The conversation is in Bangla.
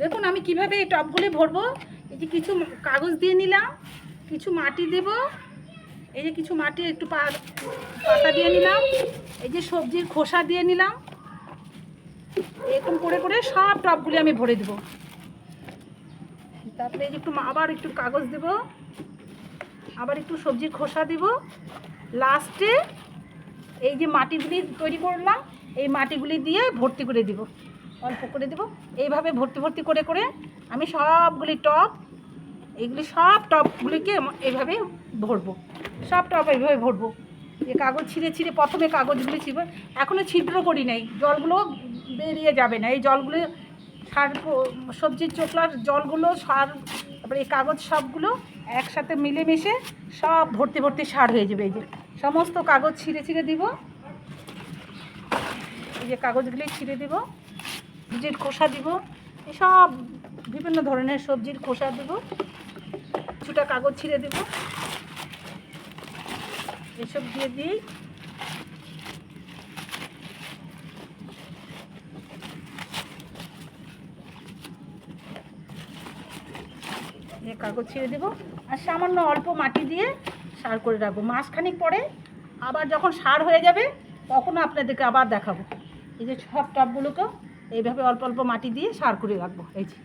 দেখুন আমি কিভাবে এই টবগুলি ভরবো। এই যে কিছু কাগজ দিয়ে নিলাম, কিছু মাটি দেব, এই যে কিছু মাটি একটু পাতা দিয়ে নিলাম, এই যে সবজির খোসা দিয়ে নিলাম। এরকম করে করে সব টবগুলি আমি ভরে দেবো। তারপরে এই যে একটু আবার একটু কাগজ দেব, আবার একটু সবজির খোসা দেব। লাস্টে এই যে মাটিগুলি তৈরি করলাম, এই মাটিগুলি দিয়ে ভর্তি করে দিব, অল্প করে দেব। এইভাবে ভর্তি ভর্তি করে করে আমি সবগুলি টব, এইগুলি সব টবগুলিকে এইভাবে ভরবো। সব টব এইভাবে ভরবো। যে কাগজ ছিঁড়ে ছিঁড়ে প্রথমে কাগজগুলি ছিঁড়বো, এখনও ছিদ্র করি নাই, জলগুলো বেরিয়ে যাবে না। এই জলগুলো সার, সবজির চোকলার জলগুলো, সার, তারপরে এই কাগজ সবগুলো একসাথে মিলেমিশে সব ভর্তি ভর্তি সার হয়ে যাবে। এই যে সমস্ত কাগজ ছিঁড়ে ছিঁড়ে দিব, এই যে কাগজগুলি ছিঁড়ে দিব, সবজির খোসা দিব, এসব বিভিন্ন ধরনের সবজির খোসা দেব, কিছুটা কাগজ ছিঁড়ে দেব, এসব দিয়ে দিই। কাগজ ছিঁড়ে দেবো আর সামান্য অল্প মাটি দিয়ে সার করে রাখবো। মাসখানিক পরে আবার যখন সার হয়ে যাবে তখন আপনাদেরকে আবার দেখাবো। এই যে সব টবগুলোকেও এইভাবে অল্প অল্প মাটি দিয়ে সার করে রাখবো। এই যে